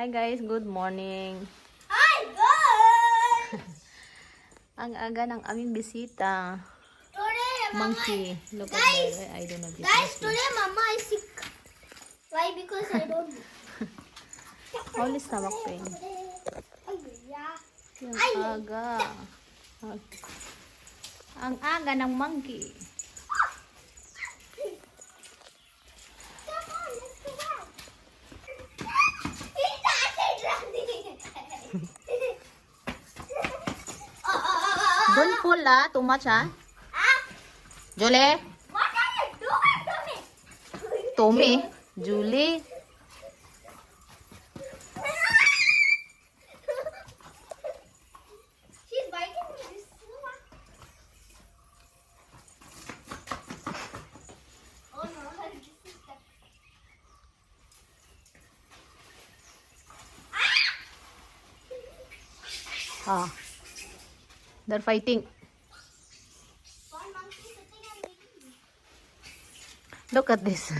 Hi guys, good morning. Hi guys! Ang aga ng aming bisita. Today, Monkey. Mama, Look guys, at the, I don't know this. guys, monkey. today Mama is sick. Why? Because I don't. Only stomach pain. Ay, yeah. Yung Ay! aga. Ang aga ng monkey. Come on, let's go back. He started running. Don't pull too much Ah, Julie? what are you doing to me? Tommy? Julie? She's biting me. This one. Oh no, her is stuck. Ah. They're fighting. One monkey sitting and eating. Look at this.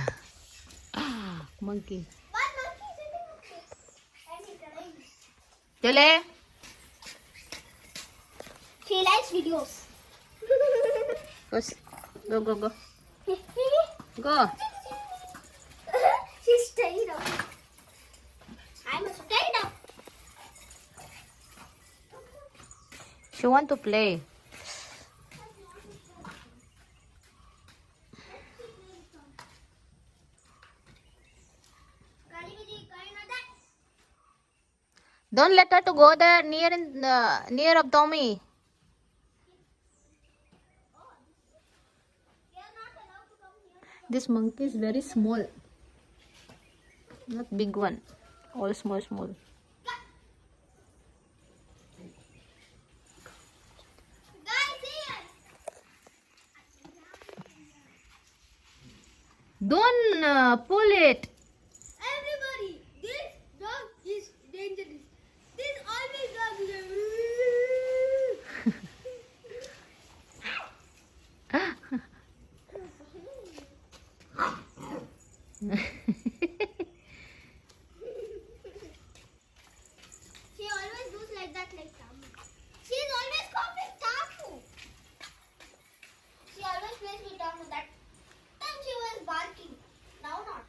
Monkey. One monkey sitting on this. And he's running. Julie? She likes videos. Go, go, go. Go. She's staying up. I'm staying up. She want to play. Don't let her to go there near of Tommy. This monkey is very small. Not big one. All small, small. Guys, here. Don't pull it. Everybody, this dog is dangerous. This always dog is She always does like that, like Tamu. She's always copying Tamu. She always plays with Tamu. That time she was barking. Now not.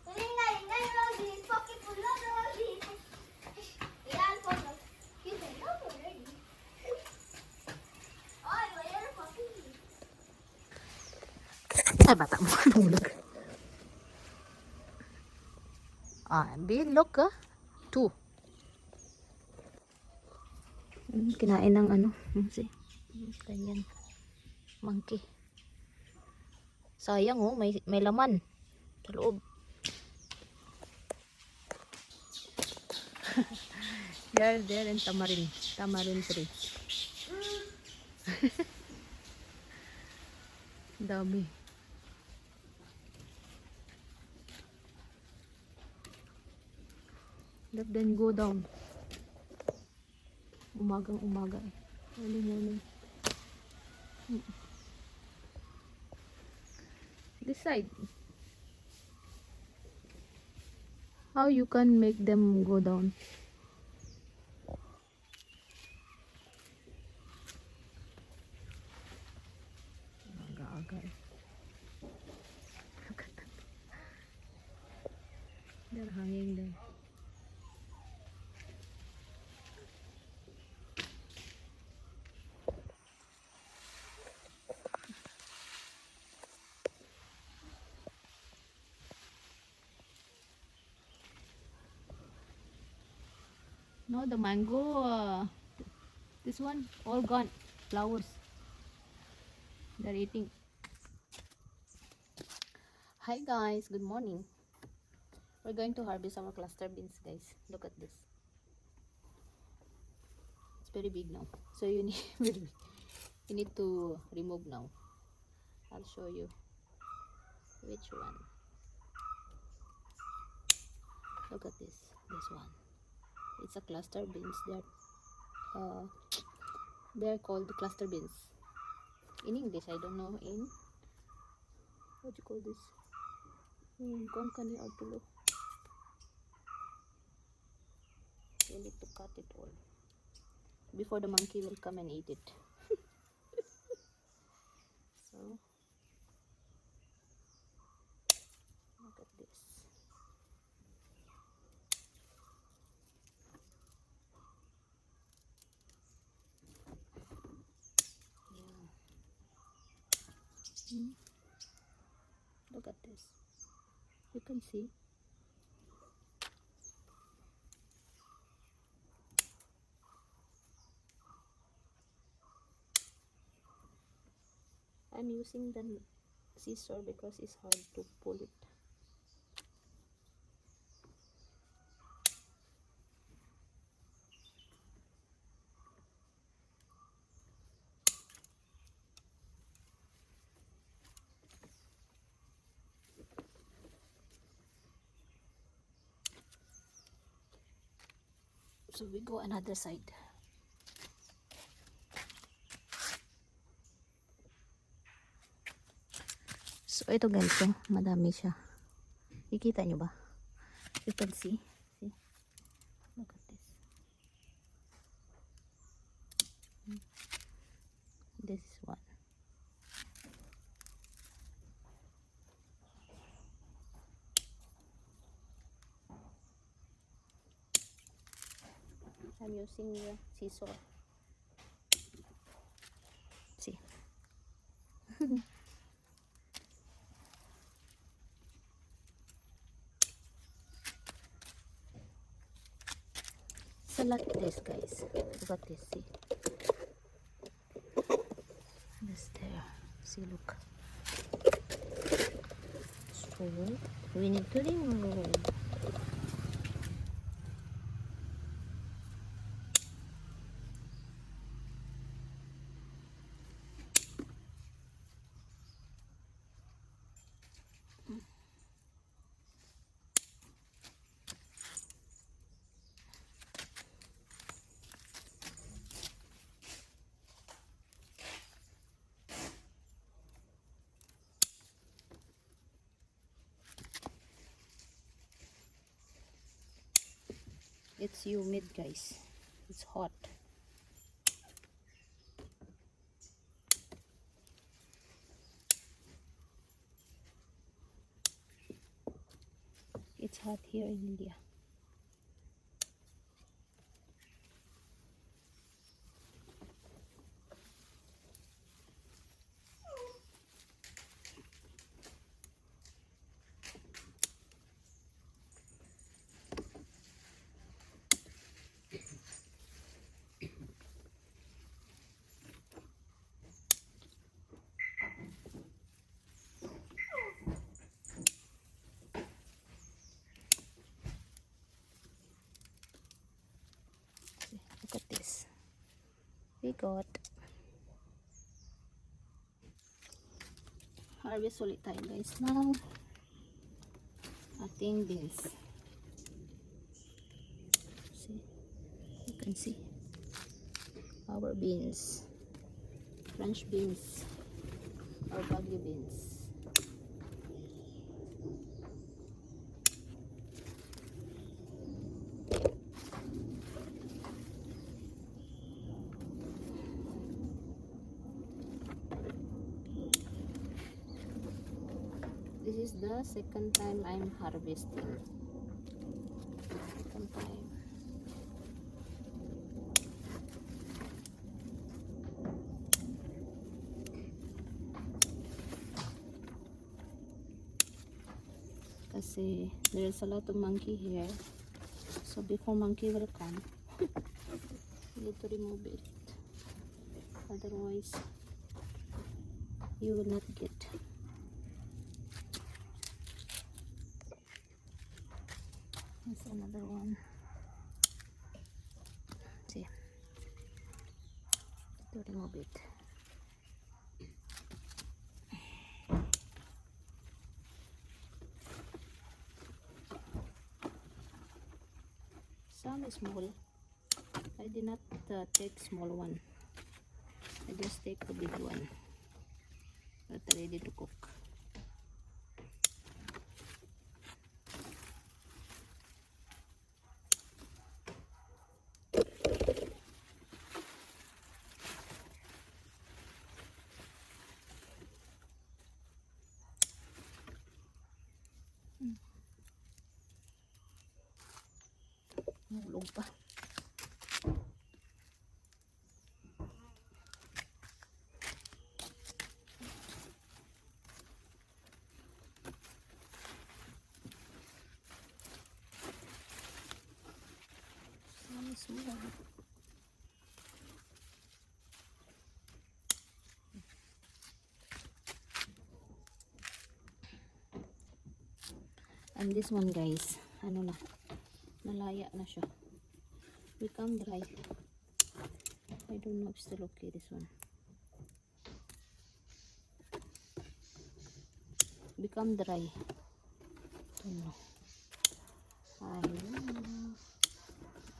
Ringa, ringa, Rosie. Pocket full of Rosie. Yeah, I'll follow. You can look already. Oh, you're a puppy. Ay, bata mo nahulog. Big look Two. Kinain ng ano. See? Ganyan. Monkey. Sayang may laman. Sa loob. There in Tamarin. Tamarin tree. Dami. Let them go down. Umagang umaga Early morning. This side. How you can make them go down? Aga-aga Look at that. They're hanging there. No, the mango, this one, all gone. Flowers. They're eating. Hi guys, good morning. We're going to harvest our cluster beans, guys. Look at this. It's very big now. So you need to remove now. I'll show you which one. Look at this one. It's a cluster beans. They're called cluster beans in English. I don't know in what do you call this? Kung kani or tulo. You need to cut it all before the monkey will come and eat it. So look at this. Yeah. Look at this. You can see. I'm using the scissor because it's hard to pull it. So we go another side. So ito guys, madami siya. Kikita nyo ba? You can see. See? Look at this. This is one. I'm using the scissor. See? So like this guys. Look at this, see? This there. See, look. So we need to remove. It's humid guys. It's hot. It's hot here in India. Look at this. We got harvest ulit tayo guys ng ating beans. See? You can see our beans. French beans or baggy beans. This is the second time I'm harvesting. Second time. Kasi there's a lot of monkey here. So before monkey will come, you need to remove it. Otherwise, you will not get. There's another one. See, to remove it. Some is small. I did not take small one. I just take the big one. But ready to cook. Hulog pa. Small. And this one guys, ano na, nalaya na siya. Become dry. I don't know if still okay this one. Become dry. Don't know. I don't know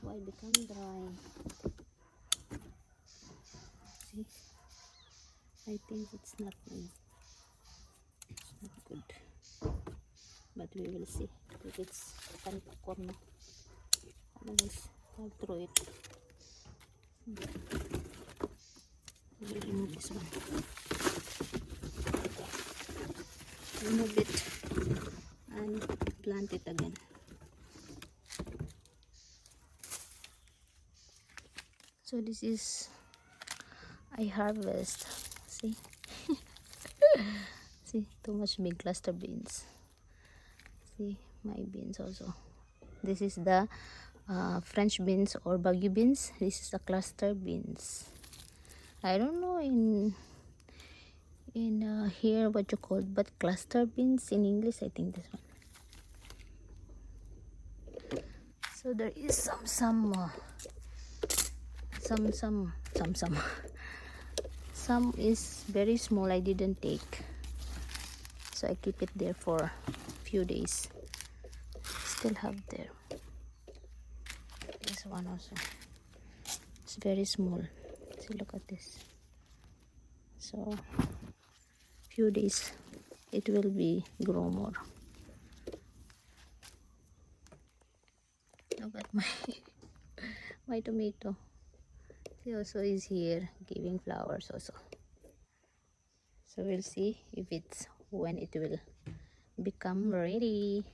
why become dry. See, I think it's not good. It's not good. But we will see if it's corn. Otherwise, I'll throw it. We'll remove this one. Remove it and plant it again. So this is I harvest. See, see, too much big cluster beans. See my beans also. This is the French beans or Baguio beans. This is the cluster beans. I don't know in here what you call, but cluster beans in English, I think this one. So there is some is very small. I didn't take, so I keep it there for a few days. Still have there. This one also, it's very small. See, look at this. So few days it will be grow more. Look at my tomato. She also is here giving flowers also. So we'll see if it's when it will become ready.